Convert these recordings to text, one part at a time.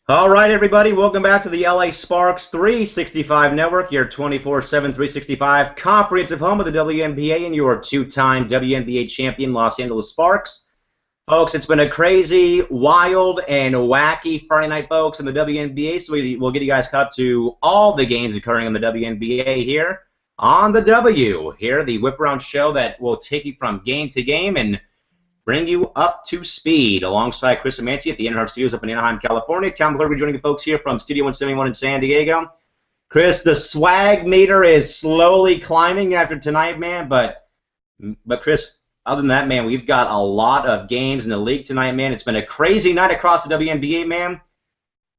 All right, everybody, welcome back to the LA Sparks 365 Network, your 24/7, 365 comprehensive home of the WNBA and your two-time WNBA champion Los Angeles Sparks. Folks, it's been a crazy, wild, and wacky Friday night, folks, in the WNBA, so we'll get you guys caught up to all the games occurring in the WNBA here on the W. Here, the Whip Around show that will take you from game to game and bring you up to speed alongside Chris Amanci at the Inner Heart Studios up in Anaheim, California. Cam McClure will be joining you folks here from Studio 171 in San Diego. Chris, the swag meter is slowly climbing after tonight, man, but Chris, other than that, man, we've got a lot of games in the league tonight, man. It's been a crazy night across the WNBA, man.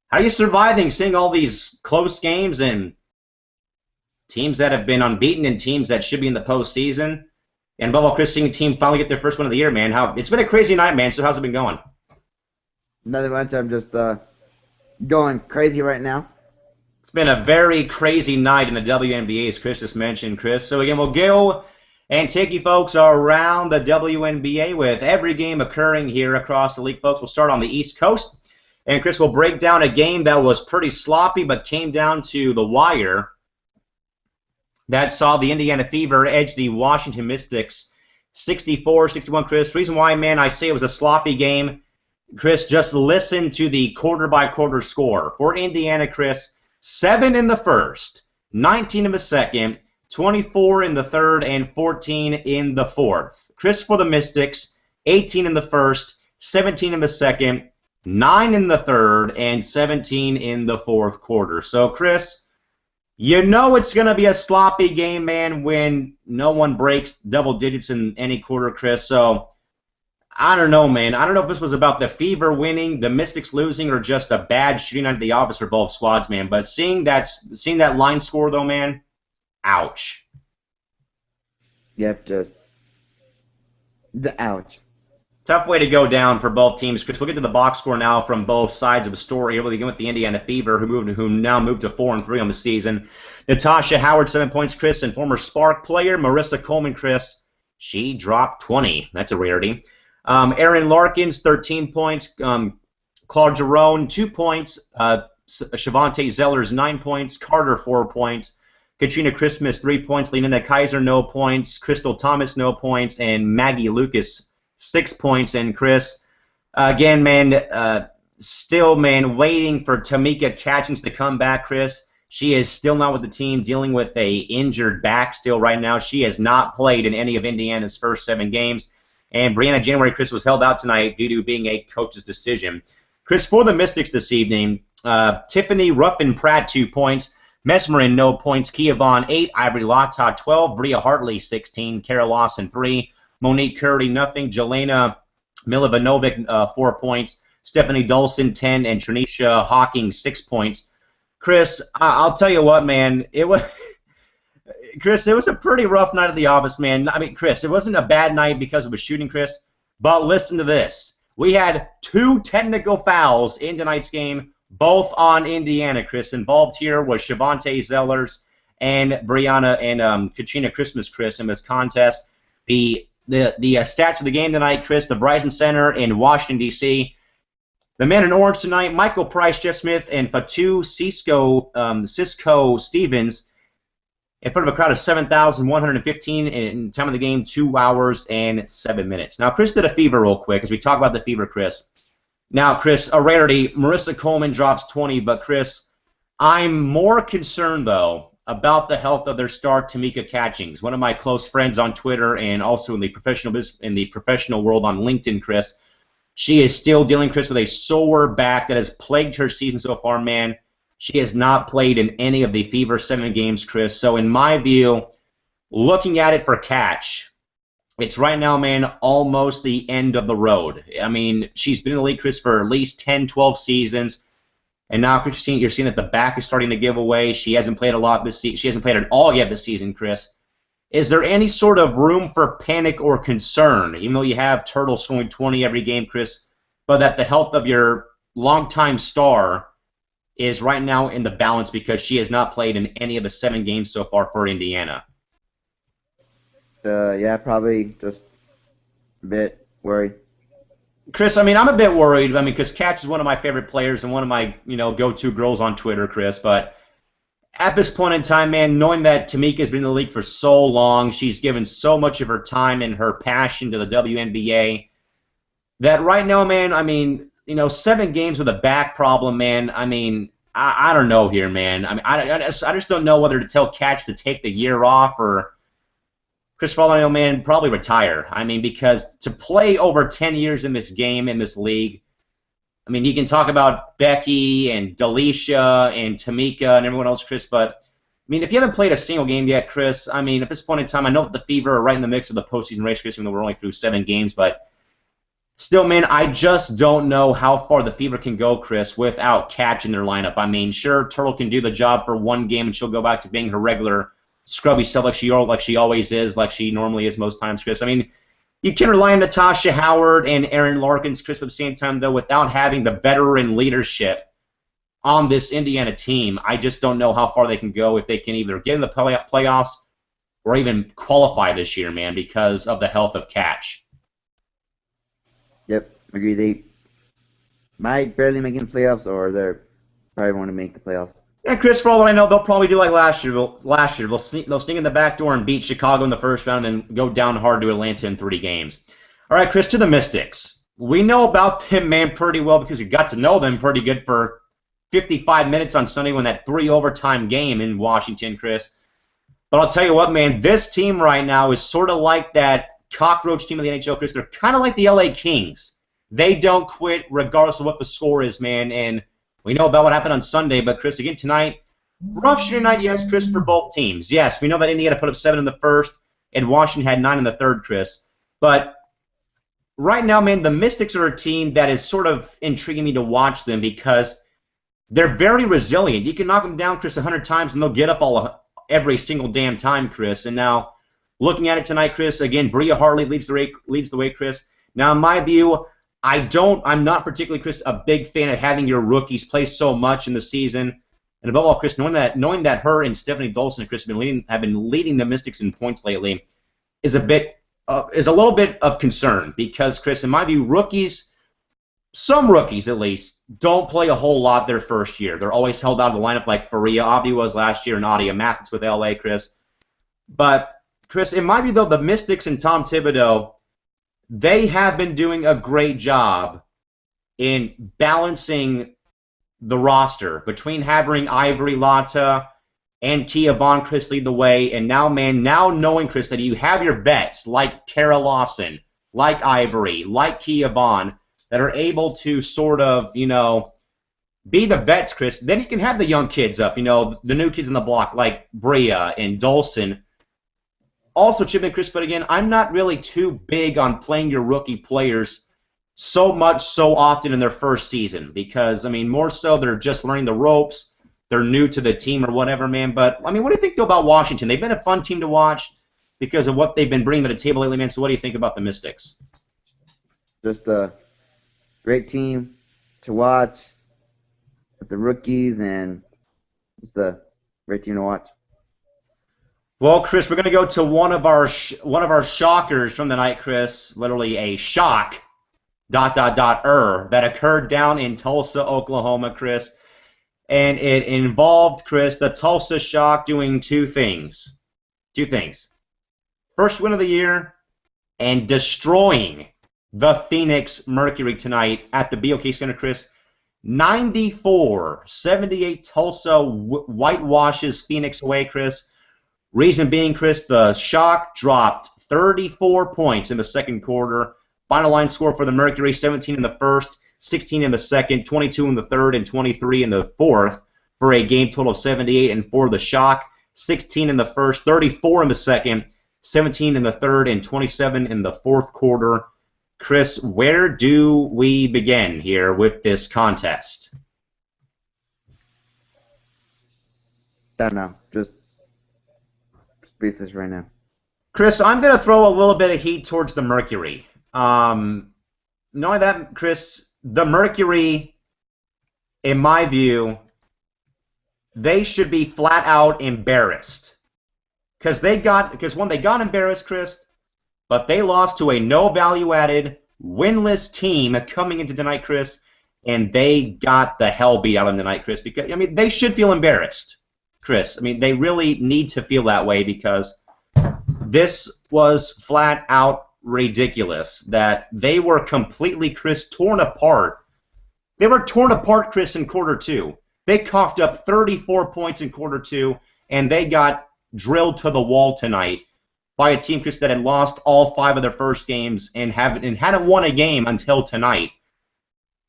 How are you surviving seeing all these close games and teams that have been unbeaten and teams that should be in the postseason? And above all, Chris, seeing the team finally get their first win of the year, man. It's been a crazy night, man. So how's it been going? Nothing much. I'm just going crazy right now. It's been a very crazy night in the WNBA, as Chris just mentioned, Chris. So again, we'll go and take you folks around the WNBA with every game occurring here across the league, folks. We'll start on the East Coast. And Chris will break down a game that was pretty sloppy but came down to the wire. That saw the Indiana Fever edge the Washington Mystics 64-61, Chris. Reason why, man, I say it was a sloppy game, Chris, just listen to the quarter-by-quarter score. For Indiana, Chris, 7 in the first, 19 in the second, 24 in the third, and 14 in the fourth. Chris, for the Mystics, 18 in the first, 17 in the second, 9 in the third, and 17 in the fourth quarter. So, Chris, you know it's going to be a sloppy game, man, when no one breaks double digits in any quarter, Chris. So, I don't know, man. I don't know if this was about the Fever winning, the Mystics losing, or just a bad shooting night at the office for both squads, man. But seeing that line score, though, man, ouch. Yep, just the ouch. Tough way to go down for both teams, Chris. We'll get to the box score now from both sides of the story here. We'll begin with the Indiana Fever, who now moved to 4-3 on the season. Natasha Howard, 7 points, Chris, and former Spark player Marissa Coleman, Chris. She dropped 20. That's a rarity. Aaron Larkins, 13 points. Claude Jerome, 2 points. Shavante Zellers, 9 points. Carter, 4 points. Katrina Christmas, 3 points. Leonina Kaiser, no points. Crystal Thomas, no points. And Maggie Lucas, 6 points. And Chris, again, man, still, man, waiting for Tamika Catchings to come back, Chris. She is still not with the team, dealing with a injured back still right now. She has not played in any of Indiana's first 7 games. And Brianna January, Chris, was held out tonight due to being a coach's decision. Chris, for the Mystics this evening, Tiffany Ruffin-Pratt, 2 points. Mesmerin, no points. Kia Vaughn, 8. Ivory Lata, 12. Bria Hartley, 16. Kara Lawson, 3. Monique Curry, nothing. Jelena Milivanovic, 4 points. Stephanie Dolson, 10. And Trinisha Hawking, 6 points. Chris, I'll tell you what, man. Chris, it was a pretty rough night at the office, man. I mean, Chris, it wasn't a bad night because it was shooting, Chris. But listen to this. We had 2 technical fouls in tonight's game, both on Indiana, Chris. Involved here was Shavante Zellers and Brianna and Katrina Christmas, Chris, in this contest. The stats of the game tonight, Chris, the Verizon Center in Washington, D.C., the men in orange tonight, Michael Price, Jeff Smith, and Fatu Cisco Stevens, in front of a crowd of 7,115 in time of the game, 2 hours and 7 minutes. Now, Chris did a Fever real quick as we talk about the Fever, Chris. Now, Chris, a rarity, Marissa Coleman drops 20, but Chris, I'm more concerned, though, about the health of their star, Tamika Catchings, one of my close friends on Twitter and also in the professional world on LinkedIn, Chris. She is still dealing, Chris, with a sore back that has plagued her season so far, man. She has not played in any of the Fever 7 games, Chris. So in my view, looking at it for Catch, it's right now, man, almost the end of the road. I mean, she's been in the league, Chris, for at least 10, 12 seasons. And now, Chris, you're seeing that the back is starting to give away. She hasn't played a lot this season. She hasn't played at all yet this season, Chris. Is there any sort of room for panic or concern, even though you have Turtle scoring 20 every game, Chris, but that the health of your longtime star is right now in the balance because she has not played in any of the 7 games so far for Indiana? Yeah, probably just a bit worried. Chris, I mean, I'm a bit worried. I mean, because Catch is one of my favorite players and one of my, go-to girls on Twitter, Chris. But at this point in time, man, knowing that Tamika's been in the league for so long, she's given so much of her time and her passion to the WNBA, that right now, man, I mean, 7 games with a back problem, man. I mean, I don't know here, man. I mean, I just don't know whether to tell Catch to take the year off or Chris Folano, man, probably retire. I mean, because to play over 10 years in this game, in this league, I mean, you can talk about Becky and Delisha and Tamika and everyone else, Chris, but, I mean, if you haven't played a single game yet, Chris, I mean, at this point in time, I know that the Fever are right in the mix of the postseason race, Chris, even though we're only through 7 games, but still, man, I just don't know how far the Fever can go, Chris, without Catch in their lineup. I mean, sure, Turtle can do the job for 1 game, and she'll go back to being her regular scrubby self like she always is, like she normally is most times, Chris. I mean, you can rely on Natasha Howard and Aaron Larkins, Chris, but at the same time, though, without having the veteran leadership on this Indiana team, I just don't know how far they can go if they can either get in the playoffs or even qualify this year, man, because of the health of Catch. Yep, agree. They might barely make it in the playoffs, or they're probably want to make the playoffs. Yeah, Chris, for all that I know, they'll probably do like last year. They'll sneak in the back door and beat Chicago in the first round and then go down hard to Atlanta in 3 games. All right, Chris, to the Mystics. We know about them, man, pretty well because we got to know them pretty good for 55 minutes on Sunday when that 3-overtime game in Washington, Chris. But I'll tell you what, man, this team right now is sort of like that cockroach team of the NHL, Chris. They're kind of like the LA Kings. They don't quit regardless of what the score is, man, and we know about what happened on Sunday, but, Chris, again, tonight, rough shooting night, yes, Chris, for both teams. Yes, we know that Indiana put up 7 in the first, and Washington had 9 in the third, Chris. But right now, man, the Mystics are a team that is sort of intriguing me to watch them because they're very resilient. You can knock them down, Chris, 100 times, and they'll get up every single damn time, Chris. And now, looking at it tonight, Chris, again, Bria Hartley leads the way, Chris. Now, in my view, I'm not particularly, Chris, a big fan of having your rookies play so much in the season. And above all, Chris, knowing that her and Stephanie Dolson, Chris, have been leading the Mystics in points lately is a little bit of concern because, Chris, in my view, some rookies at least, don't play a whole lot their first year. They're always held out of the lineup like Faria Avi was last year and Adia Mathis with LA, Chris. But, Chris, in my view, though, the Mystics and Tom Thibodeau, they have been doing a great job in balancing the roster between having Ivory Lata and Kia Vaughn, Chris, lead the way. And now, man, knowing, Chris, that you have your vets like Kara Lawson, like Ivory, like Kia Vaughn, that are able to sort of, be the vets, Chris, then you can have the young kids up, the new kids on the block like Bria and Dolson. Also, Chip and Chris, but again, I'm not really too big on playing your rookie players so often in their first season because, I mean, more so they're just learning the ropes, they're new to the team or whatever, man. But, I mean, what do you think, though, about Washington? They've been a fun team to watch because of what they've been bringing to the table lately, man. So what do you think about the Mystics? Just a great team to watch with the rookies and just a great team to watch. Well, Chris, we're going to go to one of our shockers from the night, Chris. Literally a shock, ... that occurred down in Tulsa, Oklahoma, Chris. And it involved, Chris, the Tulsa Shock doing 2 things. 2 things. First win of the year and destroying the Phoenix Mercury tonight at the BOK Center, Chris. 94-78 Tulsa whitewashes Phoenix away, Chris. Reason being, Chris, the Shock dropped 34 points in the second quarter. Final line score for the Mercury, 17 in the first, 16 in the second, 22 in the third, and 23 in the fourth for a game total of 78. And for the Shock, 16 in the first, 34 in the second, 17 in the third, and 27 in the fourth quarter. Chris, where do we begin here with this contest? Don't know. Just speechless right now. Chris, I'm going to throw a little bit of heat towards the Mercury. Knowing that, Chris, the Mercury, in my view, they should be flat out embarrassed. Because they got embarrassed, Chris, but they lost to a no value-added winless team coming into tonight, Chris, and they got the hell beat out of them tonight, Chris. Because I mean, they should feel embarrassed, Chris. I mean, they really need to feel that way because this was flat out ridiculous. That they were completely, Chris, torn apart. They were torn apart, Chris, in quarter two. They coughed up 34 points in quarter two, and they got drilled to the wall tonight by a team, Chris, that had lost all 5 of their first games and hadn't won a game until tonight.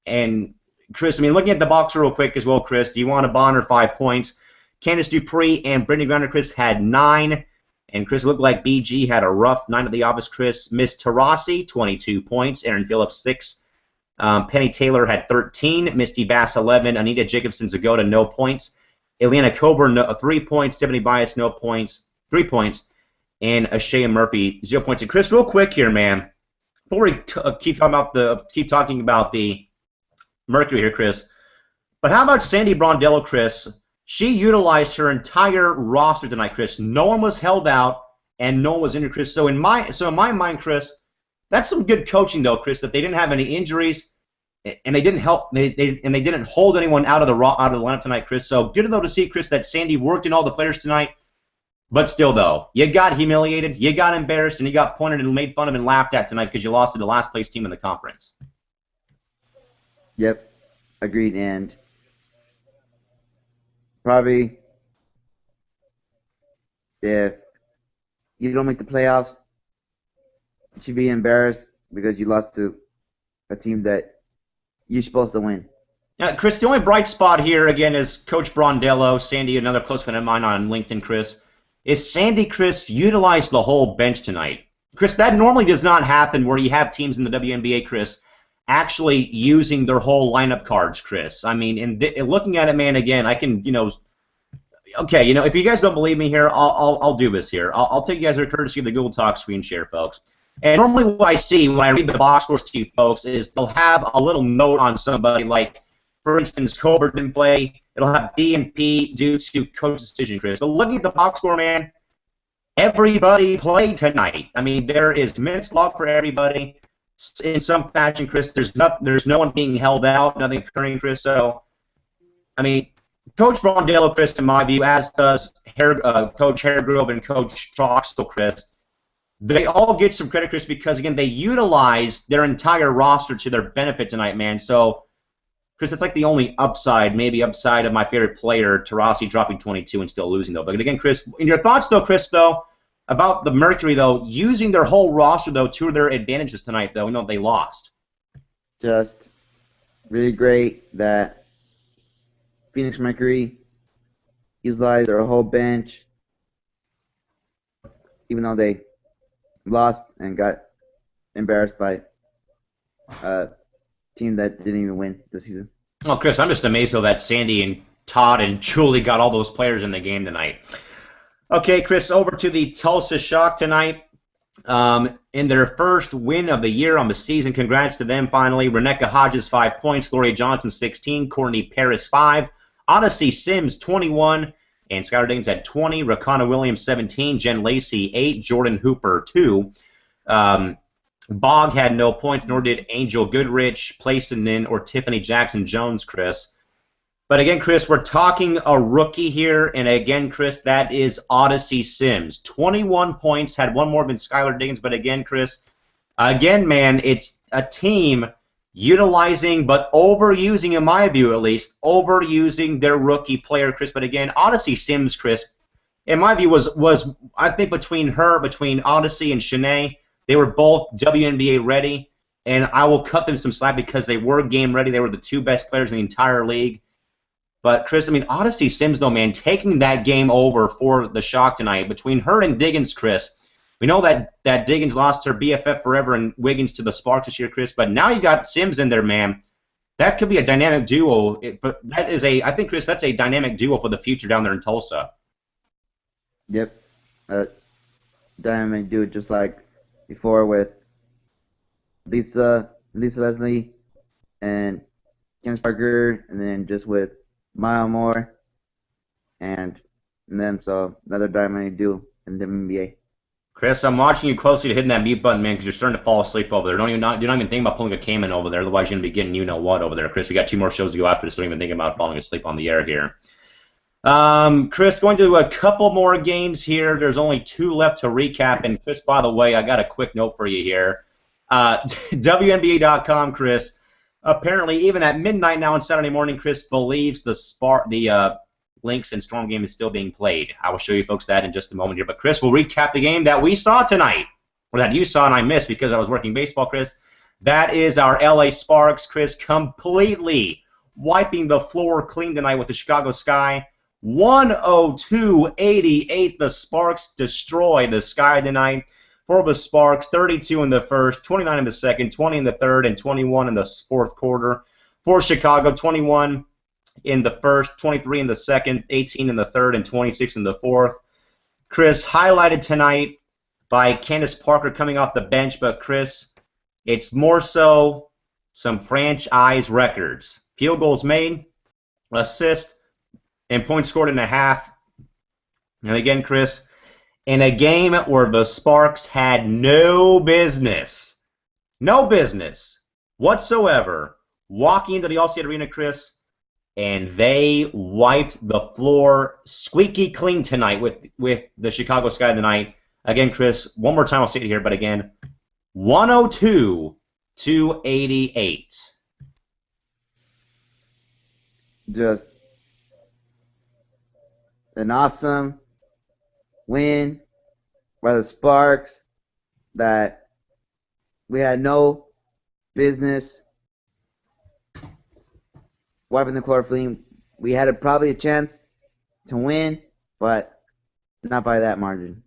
And, Chris, I mean, looking at the box real quick as well, Chris, DeWanna Bonner, 5 points. Candice Dupree and Brittany Griner, Chris, had 9. And, Chris, looked like BG had a rough night at the office, Chris. Miss Taurasi, 22 points. Aaron Phillips, 6. Penny Taylor had 13. Misty Bass, 11. Anita Jacobson-Zagota, no points. Eliana Coburn, 3 points. Tiffany Bias, no points. 3 points. And Ashea Murphy, 0 points. And Chris, real quick here, man, before we keep talking about the Mercury here, Chris, but how about Sandy Brondello, Chris? She utilized her entire roster tonight, Chris. No one was held out, and no one was injured, Chris. So in my mind, Chris, that's some good coaching, though, Chris, that they didn't have any injuries, and they didn't help. They didn't hold anyone out of the lineup tonight, Chris. So good to see, Chris, that Sandy worked in all the players tonight. But still, though, you got humiliated, you got embarrassed, and you got pointed and made fun of and laughed at tonight because you lost to the last place team in the conference. Yep, agreed. And probably if you don't make the playoffs, you should be embarrassed because you lost to a team that you're supposed to win. Chris, the only bright spot here, again, is Coach Brondello, Sandy, another close friend of mine on LinkedIn, Chris. Is Sandy, Chris, utilized the whole bench tonight? Chris, that normally does not happen where you have teams in the WNBA, Chris, actually using their whole lineup cards, Chris. I mean, looking at it, man, again, I can, okay, if you guys don't believe me here, I'll do this here. I'll take you guys a courtesy of the Google Talk screen share, folks. And normally what I see when I read the box scores to you folks is they'll have a little note on somebody like, for instance, Colbert didn't play. It'll have D and P due to coach decision, Chris. But looking at the box score, man, everybody played tonight. I mean, there is minutes logged for everybody in some fashion, Chris. There's no one being held out, nothing occurring, Chris. So, I mean, Coach Brondello, Chris, in my view, as does Coach Haregrove and Coach Troxel, Chris, they all get some credit, Chris, because, again, they utilize their entire roster to their benefit tonight, man. So, Chris, it's like the only upside of my favorite player, Taurasi, dropping 22 and still losing, though. But, again, Chris, in your thoughts, though, Chris, though, about the Mercury, though, using their whole roster, though, to their advantages tonight, though, they lost. Just really great that Phoenix Mercury utilized their whole bench, even though they lost and got embarrassed by a team that didn't even win this season. Well, Chris, I'm just amazed, though, that Sandy and Todd and Julie got all those players in the game tonight. Okay, Chris, over to the Tulsa Shock tonight. In their first win of the year on the season, congrats to them finally. Reneka Hodges, 5 points. Gloria Johnson, 16. Courtney Paris, 5. Odyssey Sims, 21. And Skylar Diggins had 20. Rakana Williams, 17. Jen Lacey, 8. Jordan Hooper, 2. Bog had no points, nor did Angel Goodrich, Playson, or Tiffany Jackson-Jones, Chris. But again, Chris, we're talking a rookie here, and again, Chris, that is Odyssey Sims. 21 points, had one more than Skylar Diggins, but again, Chris, man, it's a team utilizing, but overusing, in my view at least, overusing their rookie player, Chris. But again, Odyssey Sims, Chris, in my view, was I think between Odyssey and Shanae, they were both WNBA ready, and I will cut them some slack because they were game ready. They were the 2 best players in the entire league. But, Chris, I mean, Odyssey Sims, though, man, taking that game over for the Shock tonight, between her and Diggins, Chris, we know that Diggins lost her BFF forever and Wiggins to the Sparks this year, Chris, but now you got Sims in there, man. That could be a dynamic duo, but I think, Chris, that's a dynamic duo for the future down there in Tulsa. Yep. Dynamic duo, just like before with Lisa Leslie and Candace Parker, and then just with Maya Moore and them, so another dynamic duo in the NBA. Chris, I'm watching you closely to hitting that mute button, man, because you're starting to fall asleep over there. You're not even thinking about pulling a Cayman over there. Otherwise, you're going to be getting you-know-what over there. Chris, we got 2 more shows to go after this. Don't even think about falling asleep on the air here. Chris, going to a couple more games here. There's only 2 left to recap. And, Chris, by the way, I got a quick note for you here. WNBA.com, Chris, apparently even at midnight now on Saturday morning, Chris believes the Lynx and Storm game is still being played. I will show you folks that in just a moment here. But, Chris, we'll recap the game that we saw tonight, or that you saw and I missed because I was working baseball, Chris. That is our LA Sparks, Chris, completely wiping the floor clean tonight with the Chicago Sky. 102-88, the Sparks destroy the Sky tonight. For the Sparks, 32 in the first, 29 in the second, 20 in the third, and 21 in the fourth quarter. For Chicago, 21 in the first, 23 in the second, 18 in the third, and 26 in the fourth. Chris, highlighted tonight by Candace Parker coming off the bench, but Chris, it's more so some franchise records. Field goals made, assists, and points scored in a half. And again, Chris, in a game where the Sparks had no business whatsoever walking into the Allstate Arena, Chris, and they wiped the floor squeaky clean tonight with the Chicago Sky tonight. Again, Chris, one more time I'll say it here, but again, 102-88. Just an awesome win by the Sparks that we had no business wiping the floor clean. We had probably a chance to win, but not by that margin.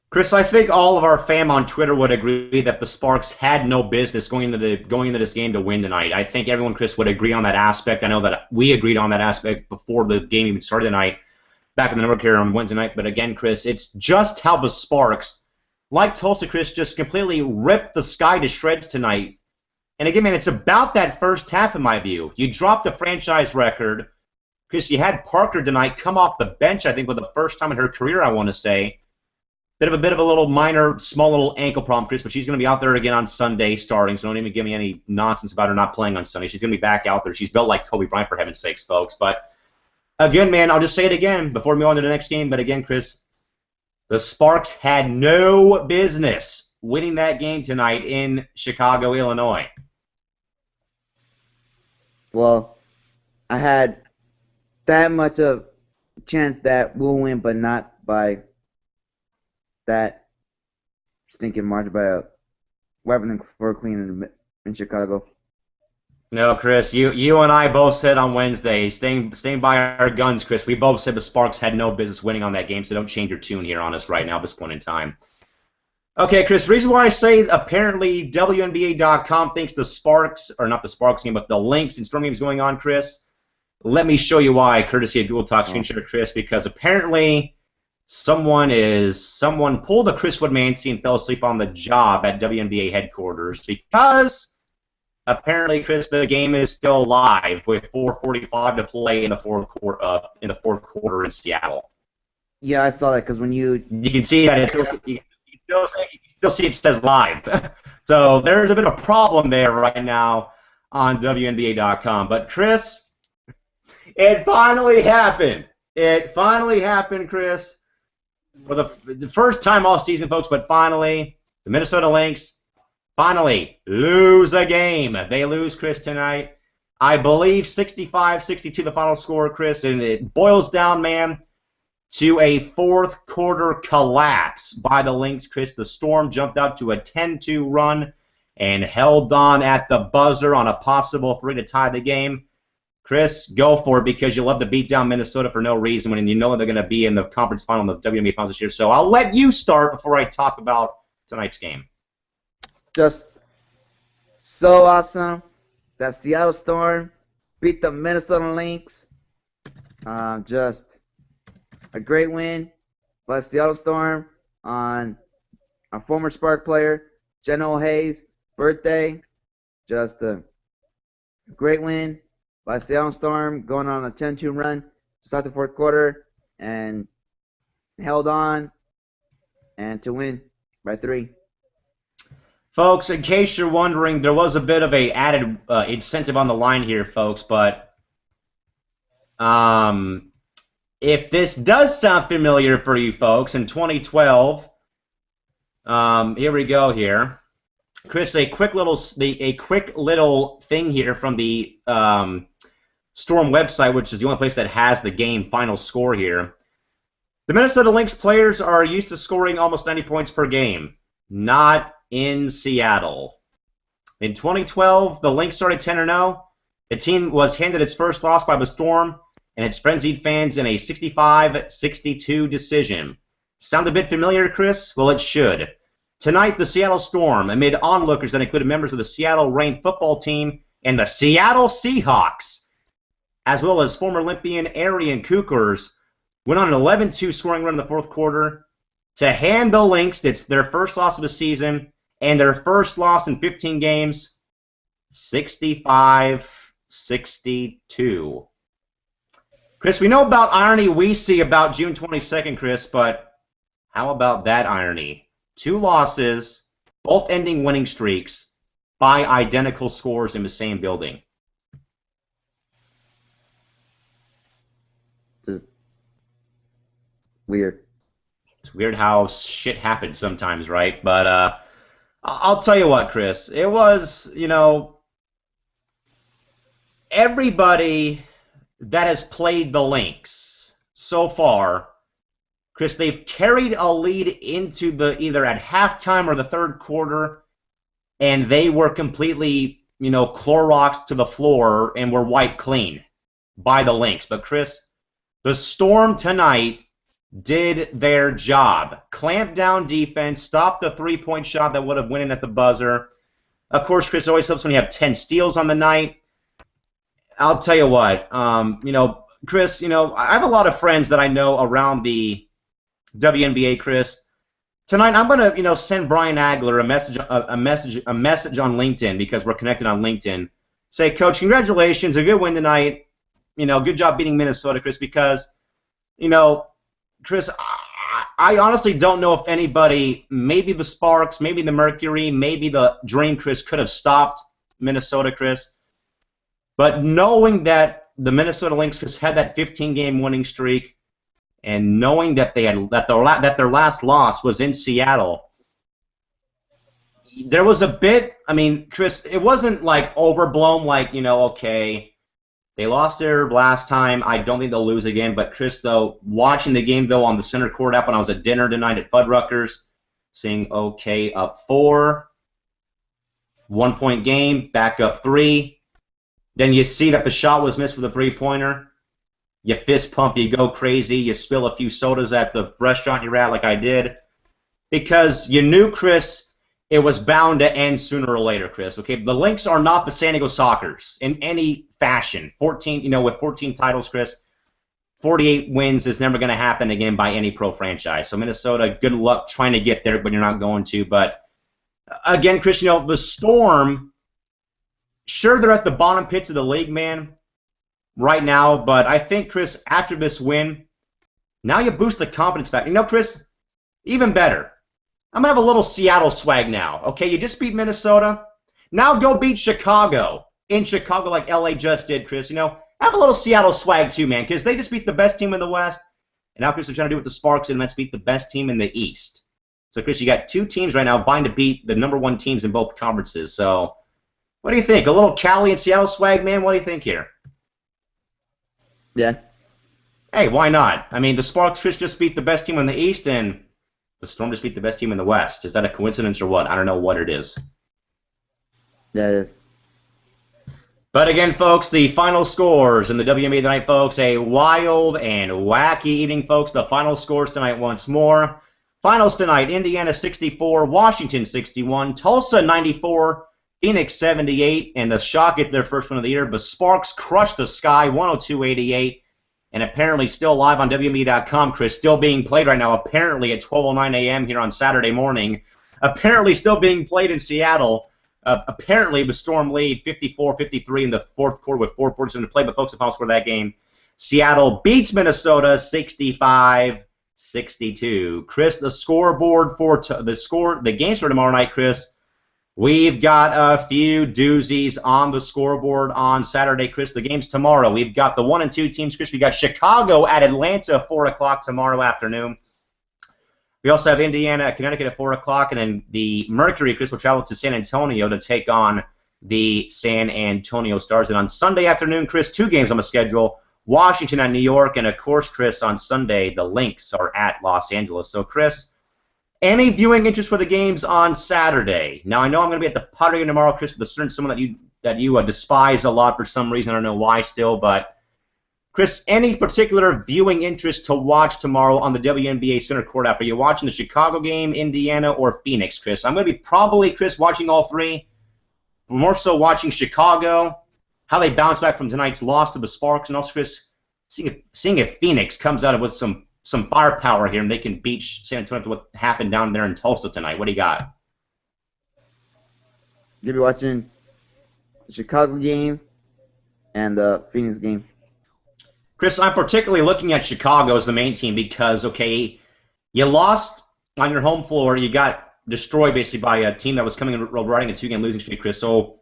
Chris, I think all of our fam on Twitter would agree that the Sparks had no business going into this game to win tonight. I think everyone, Chris, would agree on that aspect. I know that we agreed on that aspect before the game even started tonight, back in the network here on Wednesday night. But again, Chris, it's just how the Sparks, like Tulsa, Chris, just completely ripped the Sky to shreds tonight. And again, man, it's about that first half in my view. You dropped the franchise record. Chris, you had Parker tonight come off the bench, I think, for the first time in her career, I want to say. Bit of a little minor, small little ankle problem, Chris, but she's going to be out there again on Sunday starting, so don't even give me any nonsense about her not playing on Sunday. She's going to be back out there. She's built like Kobe Bryant, for heaven's sakes, folks. But again, man, I'll just say it again before we move on to the next game. But again, Chris, the Sparks had no business winning that game tonight in Chicago, Illinois. Well, I had that much of a chance that we'll win, but not by that stinking margin, by a wiping the floor clean in Chicago. No, Chris, you and I both said on Wednesday, staying by our guns, Chris, we both said the Sparks had no business winning on that game, so don't change your tune here on us right now at this point in time. Okay, Chris, the reason why I say apparently WNBA.com thinks the Sparks, or not the Sparks game, but the Lynx and Storm game is going on, Chris. Let me show you why, courtesy of Google Talk Screen Share, Chris, because apparently someone pulled a Chris Woodmansey and fell asleep on the job at WNBA headquarters because apparently, Chris, the game is still live with 4:45 to play in the fourth quarter in Seattle. Yeah, I saw that because when you can see that you still see it says live. So there's a bit of a problem there right now on WNBA.com. But Chris, it finally happened. It finally happened, Chris, for the first time all season, folks. But finally, the Minnesota Lynx finally lose a game. They lose, Chris, tonight. I believe 65-62 the final score, Chris, and it boils down, man, to a fourth quarter collapse by the Lynx, Chris. The Storm jumped out to a 10-2 run and held on at the buzzer on a possible 3 to tie the game. Chris, go for it because you love to beat down Minnesota for no reason when you know they're going to be in the conference final of the WNBA Finals this year. So I'll let you start before I talk about tonight's game. Just so awesome that Seattle Storm beat the Minnesota Lynx. Just a great win by Seattle Storm on a former Spark player, Jenna O'Haye's birthday. Just a great win by Seattle Storm, going on a 10-2 run to start the fourth quarter and held on and to win by 3. Folks, in case you're wondering, there was a bit of a added incentive on the line here, folks, but if this does sound familiar for you folks, in 2012, here we go here. Chris, a quick little thing here from the Storm website, which is the only place that has the game final score here. The Minnesota Lynx players are used to scoring almost 90 points per game. Not in Seattle. In 2012, the Lynx started 10-0. The team was handed its first loss by the Storm and its frenzied fans in a 65-62 decision. Sound a bit familiar, Chris? Well, it should. Tonight, the Seattle Storm, amid onlookers that included members of the Seattle Reign football team and the Seattle Seahawks, as well as former Olympian Arian Cougars, went on an 11-2 scoring run in the fourth quarter to hand the Lynx their first loss of the season and their first loss in 15 games, 65-62. Chris, we know about irony we see about June 22nd, Chris, but how about that irony? 2 losses, both ending winning streaks, by identical scores in the same building. Just weird. It's weird how shit happens sometimes, right? But I'll tell you what, Chris. It was, everybody that has played the Lynx so far, Chris, they've carried a lead into either at halftime or the third quarter, and they were completely, Clorox to the floor and were wiped clean by the Lynx. But, Chris, the Storm tonight did their job. Clamped down defense, stopped the three-point shot that would have went in at the buzzer. Of course, Chris, it always helps when you have 10 steals on the night. I'll tell you what, Chris, I have a lot of friends that I know around the WNBA, Chris. Tonight, I'm going to, send Brian Agler a message on LinkedIn because we're connected on LinkedIn. Say, Coach, congratulations, a good win tonight. Good job beating Minnesota, Chris, because, Chris, I honestly don't know if anybody, maybe the Sparks, maybe the Mercury, maybe the Dream, Chris, could have stopped Minnesota, Chris. But knowing that the Minnesota Lynx, Chris, had that 15-game winning streak, and knowing that their last loss was in Seattle, there was a bit. I mean, Chris, it wasn't like overblown. Like okay, they lost their last time. I don't think they'll lose again. But Chris, though, watching the game though on the Center Court app when I was at dinner tonight at Fuddruckers, seeing okay up 4, 1-point game, back up 3. Then you see that the shot was missed with a three-pointer. You fist pump, you go crazy, you spill a few sodas at the restaurant you're at like I did. Because you knew, Chris, it was bound to end sooner or later, Chris. Okay, the Lynx are not the San Diego Sockers in any fashion. 14, with 14 titles, Chris, 48 wins is never going to happen again by any pro franchise. So Minnesota, good luck trying to get there, but you're not going to. But again, Chris, the Storm, sure, they're at the bottom pits of the league, man, right now. But I think, Chris, after this win, now you boost the confidence back. Chris, even better. I'm going to have a little Seattle swag now. Okay, you just beat Minnesota. Now go beat Chicago in Chicago like LA just did, Chris. Have a little Seattle swag too, man, because they just beat the best team in the West. And now, Chris, they're trying to do what the Sparks did, and that's beat the best team in the East. So, Chris, you got 2 teams right now vying to beat the #1 teams in both conferences. So, what do you think? A little Cali and Seattle swag, man? What do you think here? Yeah. Hey, why not? I mean, the Sparks, Chris, just beat the best team in the East, and the Storm just beat the best team in the West. Is that a coincidence or what? I don't know what it is. Yeah, it is. But again, folks, the final scores in the WNBA tonight, folks, a wild and wacky evening, folks. The final scores tonight once more. Finals tonight, Indiana 64, Washington 61, Tulsa 94, Phoenix 78, and the Shock get their first win of the year. The Sparks crushed the Sky 102-88, and apparently still live on WNBA.com, Chris, still being played right now, apparently at 12:09 a.m. here on Saturday morning. Apparently still being played in Seattle. Apparently the Storm lead 54-53 in the fourth quarter with 4:47 to play. But, folks, the final score of that game, Seattle beats Minnesota 65-62. 62. Chris, the scoreboard for the games for tomorrow night, Chris. We've got a few doozies on the scoreboard on Saturday, Chris. The games tomorrow. We've got the 1 and 2 teams, Chris. We got Chicago at Atlanta, 4 o'clock tomorrow afternoon. We also have Indiana at Connecticut at 4 o'clock, and then the Mercury, Chris, will travel to San Antonio to take on the San Antonio Stars. And on Sunday afternoon, Chris, 2 games on the schedule. Washington at New York, and of course, Chris, on Sunday, the Lynx are at Los Angeles. So, Chris, any viewing interest for the games on Saturday? Now, I know I'm going to be at the Potter game tomorrow, Chris, with a certain someone that you despise a lot for some reason. I don't know why still, but Chris, any particular viewing interest to watch tomorrow on the WNBA Center Court app? Are you watching the Chicago game, Indiana, or Phoenix, Chris? I'm going to be probably, Chris, watching all 3. More so watching Chicago, how they bounce back from tonight's loss to the Sparks, and also, Chris, seeing if Phoenix comes out with some firepower here and they can beat San Antonio after what happened down there in Tulsa tonight. What do you got? You'll be watching the Chicago game and the Phoenix game. Chris, I'm particularly looking at Chicago as the main team because, okay, you lost on your home floor. You got destroyed basically by a team that was coming and riding a 2-game losing streak, Chris. So,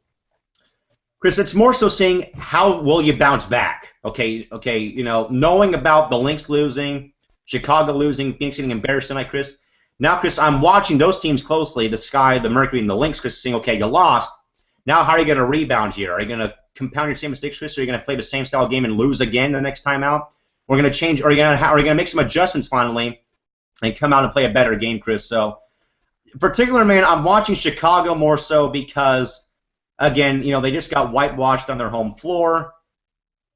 Chris, it's more so seeing how will you bounce back. Okay, you know, knowing about the Lynx losing, Chicago losing, Phoenix getting embarrassed tonight, Chris. Now, Chris, I'm watching those teams closely, the Sky, the Mercury, and the Lynx, Chris, saying, okay, you lost. Now, how are you going to rebound here? Are you going to compound your same mistakes, Chris, or are you going to play the same style game and lose again the next time out? We're going to change, or are you going to make some adjustments finally and come out and play a better game, Chris? So, particular, man, I'm watching Chicago more so because, again, you know, they just got whitewashed on their home floor.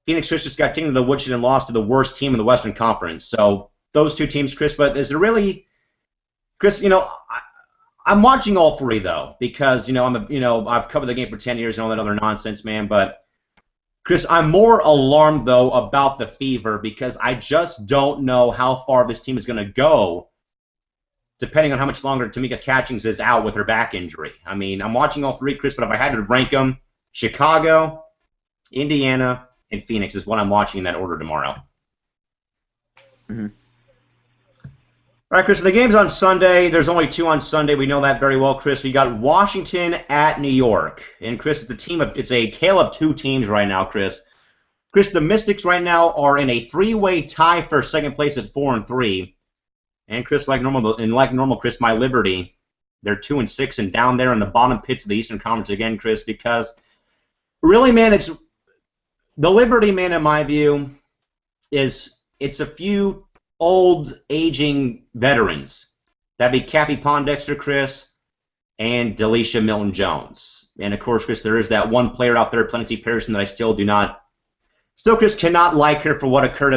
Phoenix, Chris, just got taken to the woodshed and lost to the worst team in the Western Conference. So, those 2 teams, Chris, but is there really, Chris, you know, I'm watching all 3 though because, you know, I've covered the game for 10 years and all that other nonsense, man, but Chris, I'm more alarmed though about the Fever because I just don't know how far this team is going to go depending on how much longer Tamika Catchings is out with her back injury. I mean, I'm watching all 3, Chris, but if I had to rank them, Chicago, Indiana, and Phoenix is what I'm watching in that order tomorrow. Mm-hmm. All right, Chris, the game's on Sunday. There's only 2 on Sunday. We know that very well, Chris. We got Washington at New York. And, Chris, it's a tale of 2 teams right now, Chris. Chris, the Mystics right now are in a 3-way tie for second place at 4 and 3. And, Chris, like normal, Chris, my Liberty, they're 2 and 6 and down there in the bottom pits of the Eastern Conference again, Chris, because really, man, it's the Liberty, man, in my view, it's a few old, aging veterans. That'd be Cappy Pondexter, Chris, and Delisha Milton-Jones. And, of course, Chris, there is that one player out there, Plenty Pearson, that I still Chris, cannot like her for what occurred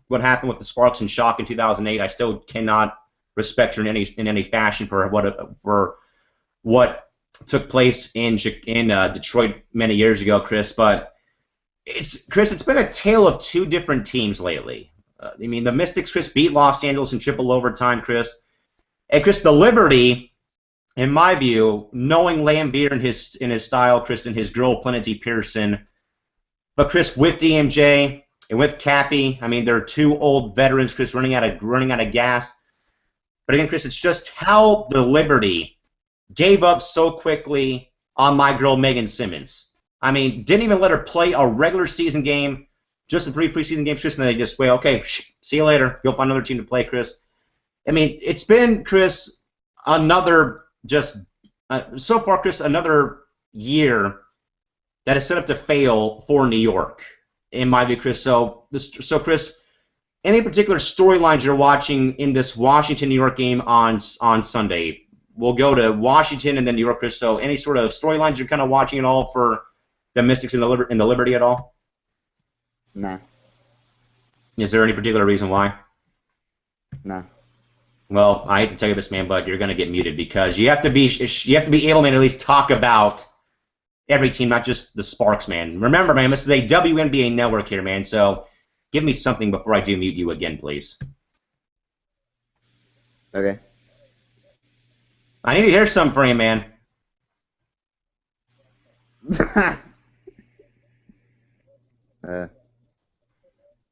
what happened with the Sparks and Shock in 2008. I still cannot respect her in any fashion for what took place in Detroit many years ago, Chris. But it's been a tale of 2 different teams lately. I mean, the Mystics, Chris, beat Los Angeles in triple overtime, Chris. And, Chris, the Liberty, in my view, knowing Lambeer in his style, Chris, and his girl, Plenty Pearson. But, Chris, with DMJ and with Cappy, I mean, they're 2 old veterans, Chris, running out of gas. But, again, Chris, it's just how the Liberty gave up so quickly on my girl, Megan Simmons. I mean, didn't even let her play a regular season game. Just the 3 preseason games, Chris, and then they just went, okay, see you later. You'll find another team to play, Chris. I mean, it's been, Chris, another so far, Chris, another year that is set up to fail for New York, in my view, Chris. So, Chris, any particular storylines you're watching in this Washington-New York game on Sunday? We'll go to Washington and then New York, Chris. So, any sort of storylines you're kind of watching at all for the Mystics and the Liberty at all? No. Is there any particular reason why? No. Well, I hate to tell you this, man, but you're going to get muted because you have to be able, man, to at least talk about every team, not just the Sparks, man. Remember, man, this is a WNBA network here, man. So give me something before I do mute you again, please. Okay. I need to hear something from you, man.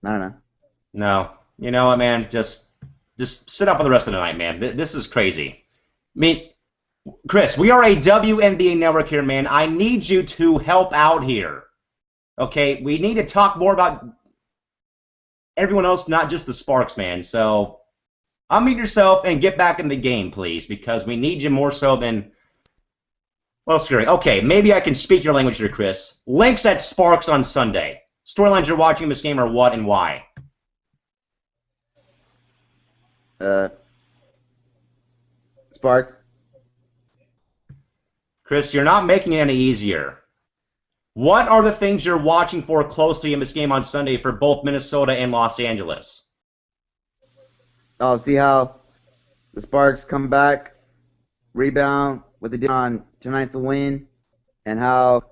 I don't know. No. You know what, man? Just just sit up for the rest of the night, man. This is crazy. I mean, Chris, we are a WNBA network here, man. I need you to help out here. Okay, we need to talk more about everyone else, not just the Sparks, man. So unmute yourself and get back in the game, please, because we need you more so than, well, scary. Okay, maybe I can speak your language here, Chris. Links at Sparks on Sunday. Storylines you're watching this game are what and why? Sparks. Chris, you're not making it any easier. What are the things you're watching for closely in this game on Sunday for both Minnesota and Los Angeles? I'll see how the Sparks come back, rebound, what they did on tonight's win, and how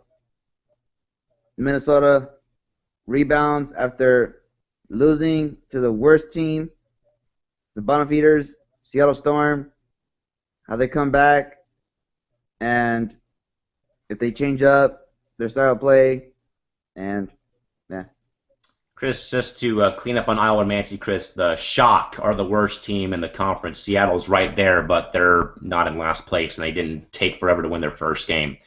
Minnesota rebounds after losing to the worst team, the bottom feeders, Seattle Storm, how they come back, and if they change up their style of play, and yeah. Chris, just to clean up on Iowa and Mancy, Chris, the Shock are the worst team in the conference. Seattle's right there, but they're not in last place, and they didn't take forever to win their first game.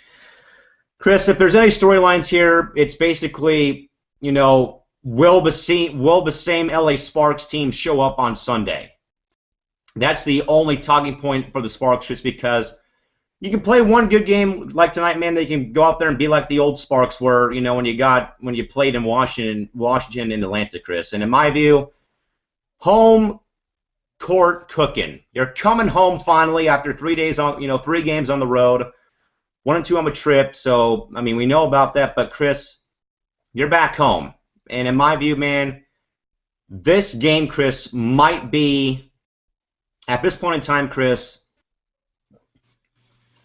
Chris, if there's any storylines here, it's basically, you know, will the same LA Sparks team show up on Sunday? That's the only talking point for the Sparks, just because you can play one good game like tonight, man. They can go out there and be like the old Sparks were, you know, when you played in Washington and Atlanta, Chris. And in my view, home court cooking. You're coming home finally after 3 days on, 3 games on the road, 1 and 2 on a trip. So I mean, we know about that. But Chris, you're back home, and in my view, man, this game, Chris, might be at this point in time, Chris.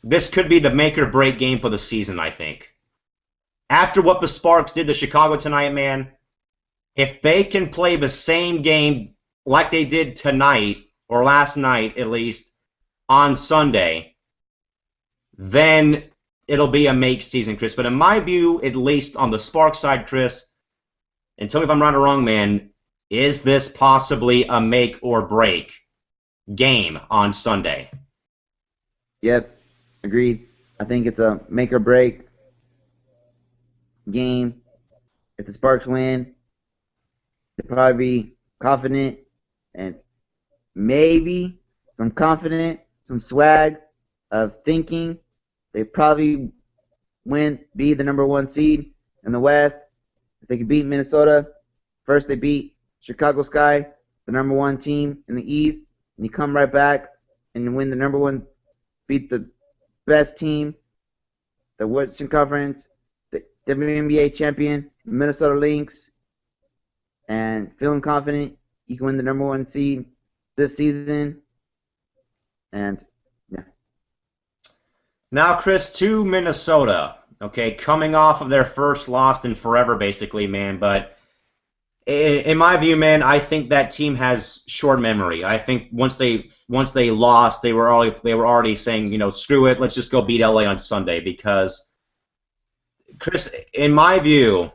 This could be the make-or-break game for the season, I think. After what the Sparks did to Chicago tonight, man, if they can play the same game like they did tonight, or last night at least, on Sunday, then it'll be a make season, Chris. But in my view, at least on the Sparks side, Chris, and tell me if I'm right or wrong, man, is this possibly a make-or-break game on Sunday? Yep. Agreed. I think it's a make or break game. If the Sparks win, they'll probably be confident and maybe some confident, some swag of thinking they probably be the number 1 seed in the West. If they could beat Minnesota, first they beat Chicago Sky, the number 1 team in the East, and you come right back and win the number 1, beat the best team, the Western Conference, the WNBA champion, Minnesota Lynx, and feeling confident you can win the number 1 seed this season. And yeah. Now, Chris, to Minnesota. Okay, coming off of their first loss in forever, basically, man. But in my view, man, I think that team has short memory. I think once they lost, they were already saying, screw it, let's just go beat LA on Sunday. Because, Chris, in my view,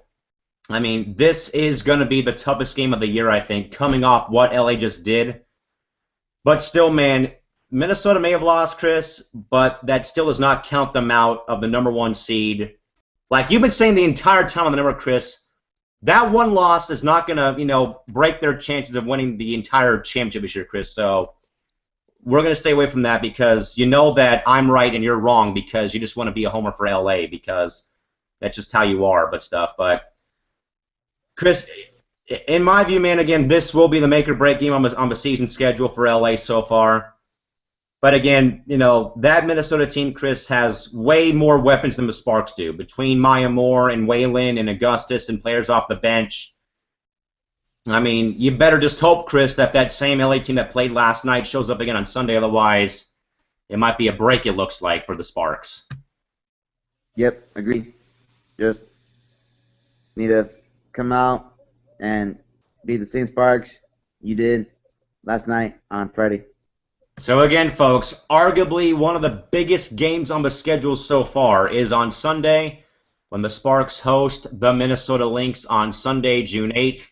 I mean, this is going to be the toughest game of the year, I think, coming off what LA just did. But still, man, Minnesota may have lost, Chris, but that still does not count them out of the number 1 seed. Like you've been saying the entire time on the network, Chris, that one loss is not going to, break their chances of winning the entire championship this year, Chris. So we're going to stay away from that because you know that I'm right and you're wrong because you just want to be a homer for LA because that's just how you are, But, Chris, in my view, man, again, this will be the make-or-break game on the season schedule for LA so far. But again, that Minnesota team, Chris, has way more weapons than the Sparks do. Between Maya Moore and Waylon and Augustus and players off the bench. I mean, you better just hope, Chris, that same LA team that played last night shows up again on Sunday. Otherwise, it might be a break, it looks like, for the Sparks. Yep, agreed. Just need to come out and be the same Sparks you did last night on Friday. So again, folks, arguably one of the biggest games on the schedule so far is on Sunday when the Sparks host the Minnesota Lynx on Sunday, June 8th.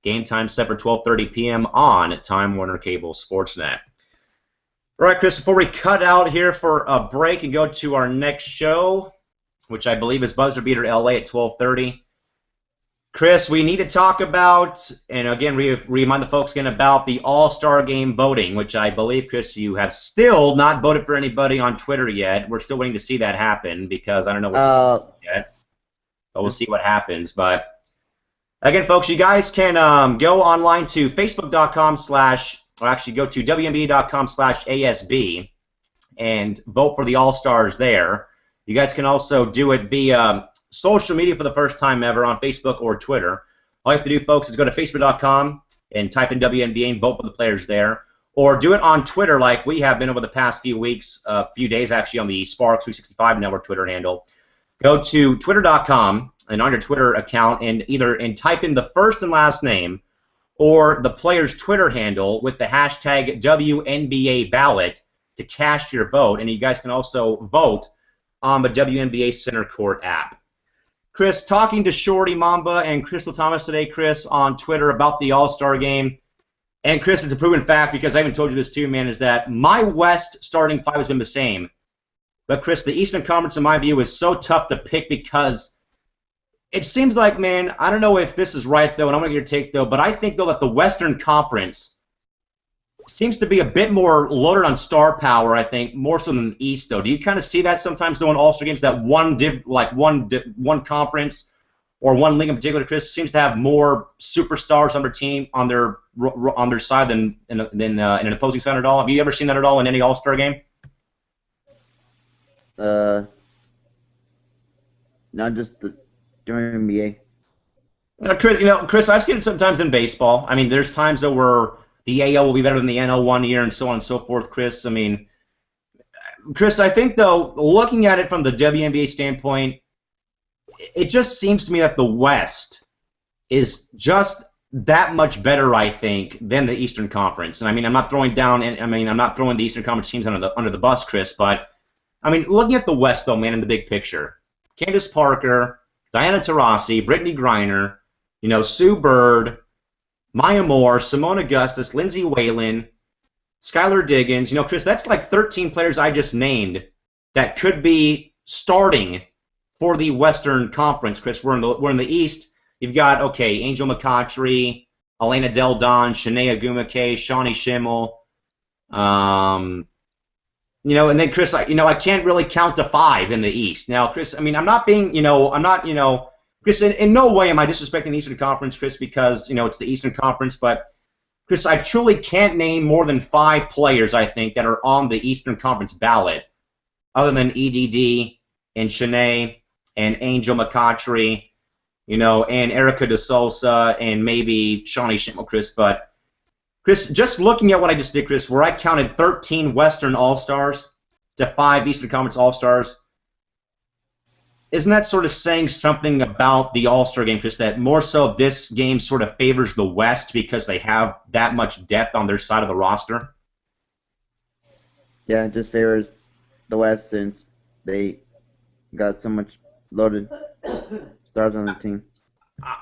Game time set for 12:30 p.m. on Time Warner Cable Sportsnet. All right, Chris, before we cut out here for a break and go to our next show, which I believe is Buzzer Beater LA at 12:30, Chris, we need to talk about, and again, remind the folks again about the All-Star Game voting, which I believe, Chris, you have still not voted for anybody on Twitter yet. We're still waiting to see that happen because I don't know what's yet. But we'll see what happens. But again, folks, you guys can go online to facebook.com/ or actually go to WNBA.com/ASB and vote for the All-Stars there. You guys can also do it via social media for the first time ever on Facebook or Twitter. All you have to do, folks, is go to facebook.com and type in WNBA and vote for the players there. Or do it on Twitter like we have been over the past few weeks, few days actually, on the Sparks 365 Network Twitter handle. Go to twitter.com and on your Twitter account and type in the first and last name or the player's Twitter handle with the hashtag WNBA ballot to cast your vote. And you guys can also vote on the WNBA Center Court app. Chris, talking to Shorty Mamba and Crystal Thomas today, Chris, on Twitter about the All-Star Game. And, Chris, it's a proven fact, because I even told you this too, man, is that my West starting five has been the same. But, Chris, the Eastern Conference, in my view, is so tough to pick because it seems like, man, I don't know if this is right, though, and I'm going to get your take, though, but I think, though, that the Western Conference seems to be a bit more loaded on star power, I think, more so than the East, though. Do you kind of see that sometimes, though, in All-Star games, that one conference or one league in particular, Chris, seems to have more superstars on their team, on their side than in an opposing side at all? Have you ever seen that at all in any All-Star game? Not just during NBA. Chris, I've seen it sometimes in baseball. I mean, there's times, though, where the AL will be better than the NL one year and so on and so forth, Chris. I mean, Chris, I think, though, looking at it from the WNBA standpoint, it just seems to me that the West is just that much better, I think, than the Eastern Conference. And I mean, I'm not throwing the Eastern Conference teams under the bus, Chris, but I mean, looking at the West, though, man, in the big picture, Candace Parker, Diana Taurasi, Brittany Griner, Sue Bird, Maya Moore, Simone Augustus, Lindsay Whalen, Skylar Diggins. Chris, that's like 13 players I just named that could be starting for the Western Conference, Chris. We're in the East. You've got, Angel McCoughtry, Elena Del Don, Shanae Agumake, Shawnee Schimmel. And then, Chris, I can't really count to 5 in the East. Now, Chris, I mean, Chris, in no way am I disrespecting the Eastern Conference, Chris, because, it's the Eastern Conference, but, Chris, I truly can't name more than 5 players, I think, that are on the Eastern Conference ballot, other than EDD and Shanae and Angel McCoughtry, and Erica DeSouza and maybe Shawnee Schimmel, Chris. But, Chris, just looking at what I just did, Chris, where I counted 13 Western All-Stars to 5 Eastern Conference All-Stars, isn't that sort of saying something about the All-Star game, Chris, that more so this game sort of favors the West because they have that much depth on their side of the roster? Yeah, it just favors the West since they got so much loaded stars on the team.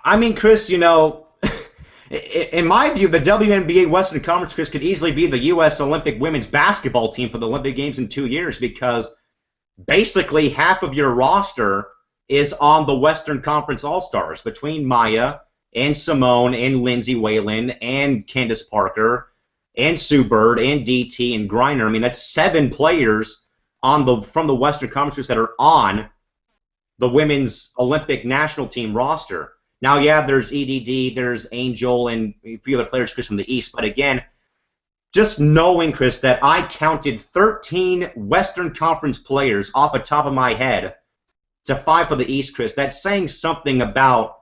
I mean, Chris, in my view, the WNBA Western Conference, Chris, could easily be the U.S. Olympic women's basketball team for the Olympic Games in 2 years because basically half of your roster is on the Western Conference All-Stars between Maya and Simone and Lindsay Whalen and Candace Parker and Sue Bird and DT and Griner. I mean, that's 7 players from the Western Conference that are on the women's Olympic national team roster. Now, yeah, there's EDD, there's Angel, and a few other players, Chris, from the East. But again, just knowing, Chris, that I counted 13 Western Conference players off the top of my head to 5 for the East, Chris, that's saying something about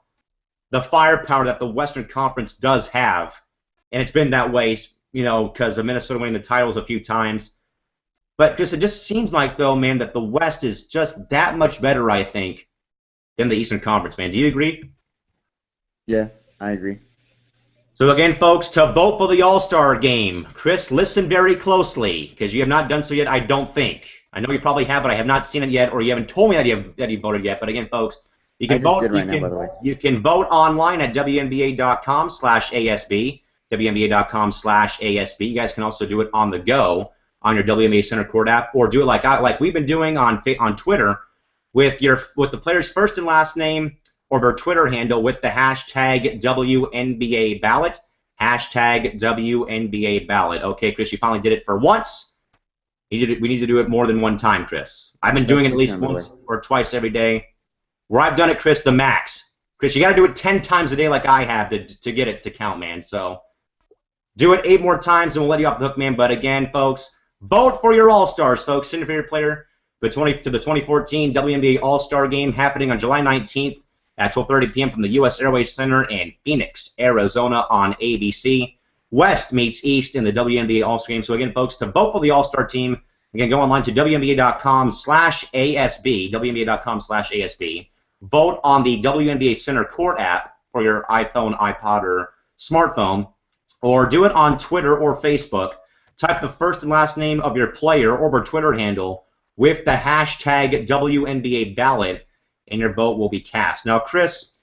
the firepower that the Western Conference does have. And it's been that way, because of Minnesota winning the titles a few times. But, Chris, it just seems like, though, man, that the West is just that much better, I think, than the Eastern Conference, man. Do you agree? Yeah, I agree. So again, folks, to vote for the All-Star Game, Chris, listen very closely, because you have not done so yet, I don't think. I know you probably have, but I have not seen it yet, or you haven't told me that you voted yet. But again, folks, You I can just vote. did right now, by the way. You can vote online at WNBA.com/ASB. WNBA.com/ASB. You guys can also do it on the go on your WNBA Center Court app, or do it like we've been doing on Twitter with the player's first and last name or their Twitter handle with the hashtag WNBA ballot. Hashtag WNBA ballot. Okay, Chris, you finally did it for once. We need to do it more than one time, Chris. I've been doing it at least once or twice every day. Where I've done it, Chris, the max. Chris, you got to do it 10 times a day like I have to get it to count, man. So do it 8 more times and we'll let you off the hook, man. But again, folks, vote for your All-Stars, folks. Send your favorite player to the 2014 WNBA All-Star Game happening on July 19th at 12:30 p.m. from the U.S. Airways Center in Phoenix, Arizona on ABC. West meets East in the WNBA All-Star Game. So again, folks, to vote for the All-Star team, again, go online to WNBA.com/ASB, WNBA.com/ASB. Vote on the WNBA Center Court app for your iPhone, iPod, or smartphone, or do it on Twitter or Facebook. Type the first and last name of your player or their Twitter handle with the hashtag WNBA ballot, and your vote will be cast. Now, Chris,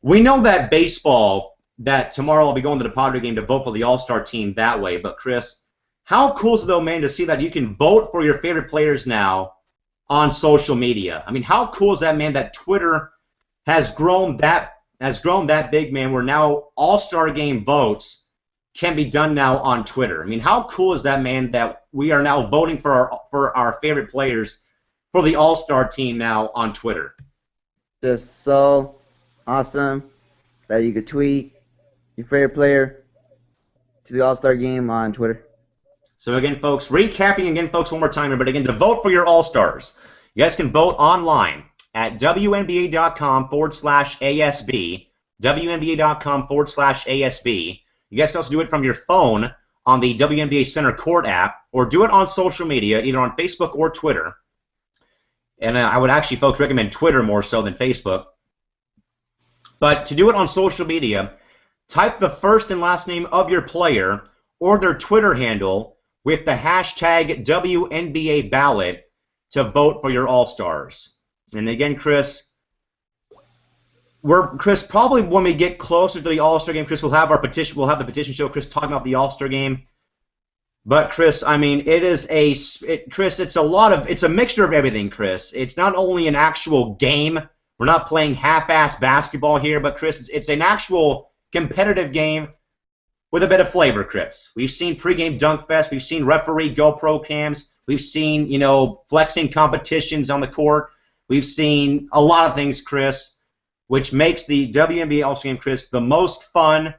we know that baseball, that tomorrow I'll be going to the Padre game to vote for the All-Star team that way, but Chris, how cool is it, though, man, to see that you can vote for your favorite players now on social media? I mean, how cool is that, man, that Twitter has grown that big, man, where now All-Star game votes can be done now on Twitter. I mean, how cool is that, man, that we are now voting for our favorite players for the All-Star team now on Twitter? Just so awesome that you could tweet your favorite player to the All-Star game on Twitter. So again, folks, recapping again, folks, one more time, but again, to vote for your All-Stars, you guys can vote online at WNBA.com/ASB, WNBA.com/ASB. You guys can also do it from your phone on the WNBA Center Court app, or do it on social media, either on Facebook or Twitter. And I would actually, folks, recommend Twitter more so than Facebook. But to do it on social media, type the first and last name of your player or their Twitter handle with the hashtag WNBA ballot to vote for your All-Stars. And again, Chris, probably when we get closer to the All-Star game, Chris, we'll have the petition show, Chris, talking about the All-Star game. But Chris, I mean, it's a mixture of everything, Chris. It's not only an actual game. We're not playing half-ass basketball here, but Chris, it's an actual competitive game with a bit of flavor, Chris. We've seen pregame dunk fest. We've seen referee GoPro cams. We've seen, flexing competitions on the court. We've seen a lot of things, Chris, which makes the WNBA All-Star Game, Chris, the most fun,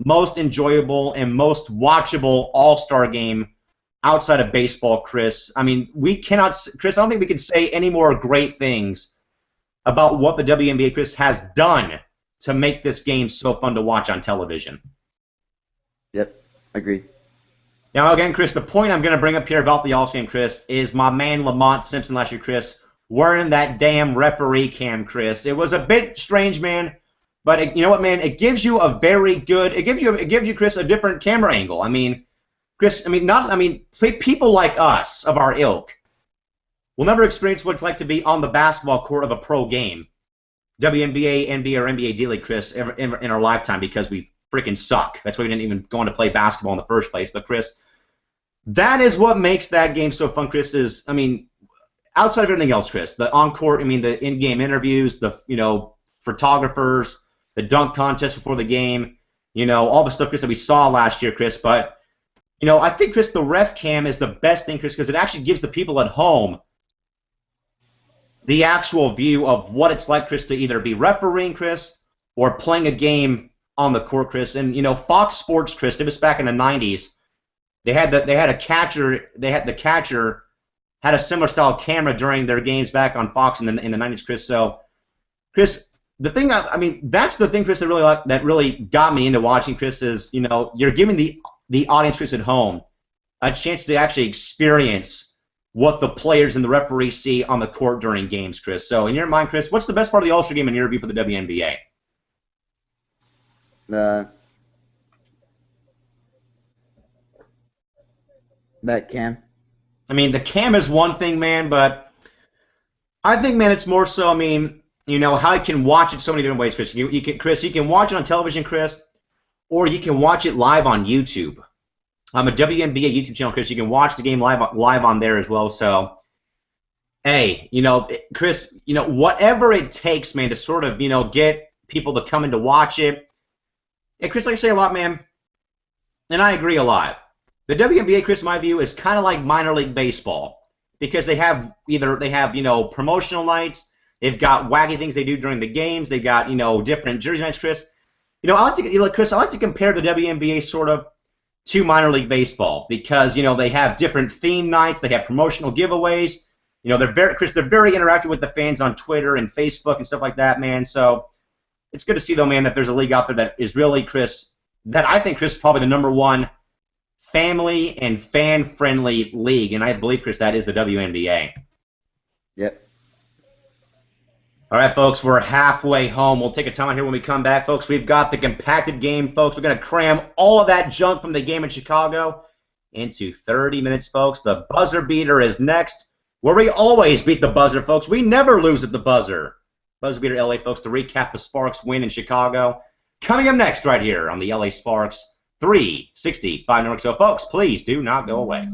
most enjoyable, and most watchable All-Star game outside of baseball, Chris. I mean, Chris, I don't think we can say any more great things about what the WNBA, Chris, has done to make this game so fun to watch on television. Yep, agreed. Now, again, Chris, the point I'm going to bring up here about the All-Star Game, Chris, is my man Lamont Simpson last year, Chris, wearing that damn referee cam, Chris. It was a bit strange, man, but you know what, man? It gives you a very good. It gives you, Chris, a different camera angle. I mean, Chris, people like us of our ilk will never experience what it's like to be on the basketball court of a pro game, WNBA, NBA, or NBA D-League, Chris, in our lifetime, because we freaking suck. That's why we didn't even go on to play basketball in the first place. But Chris, that is what makes that game so fun, Chris, outside of everything else, Chris, the on-court, the in-game interviews, the, photographers, the dunk contest before the game, all the stuff, Chris, that we saw last year, Chris. But, I think, Chris, the ref cam is the best thing, Chris, because it actually gives the people at home the actual view of what it's like, Chris, to either be refereeing, Chris, or playing a game on the court, Chris. And, Fox Sports, Chris, it was back in the 90s. They had a catcher. The catcher had a similar style camera during their games back on Fox in the 90s, Chris. So, Chris, the thing that's the thing, Chris, that really got me into watching, Chris, is you're giving the audience, Chris, at home a chance to actually experience what the players and the referees see on the court during games, Chris. So, in your mind, Chris, what's the best part of the All-Star Game in your view for the WNBA? That cam. The cam is one thing, man, but I think, man, it's more so, you know, how you can watch it so many different ways, Chris. Chris, you can watch it on television, Chris, or you can watch it live on YouTube. I'm a WNBA YouTube channel, Chris. You can watch the game live on there as well. So, hey, you know, Chris, you know, whatever it takes, man, to sort of, you know, get people to come in to watch it. Hey, Chris, like I say a lot, man, and I agree a lot. The WNBA, Chris, in my view, is kind of like minor league baseball because they have you know, promotional nights. They've got wacky things they do during the games. They've got, you know, different jersey nights, Chris. You know, Chris, I like to compare the WNBA sort of to minor league baseball because, you know, they have different theme nights. They have promotional giveaways. You know, they're very interactive with the fans on Twitter and Facebook and stuff like that, man. So it's good to see, though, man, that there's a league out there that is really, Chris, that I think, Chris, is probably the #1 family and fan-friendly league, and I believe, Chris, that is the WNBA. Yep. All right, folks, we're halfway home. We'll take a time here when we come back, folks. We've got the compacted game, folks. We're going to cram all of that junk from the game in Chicago into 30 minutes, folks. The buzzer beater is next, where we always beat the buzzer, folks. We never lose at the buzzer. Buzzer beater LA, folks, to recap the Sparks win in Chicago. Coming up next right here on the LA Sparks 365 Network. So, folks, please do not go away.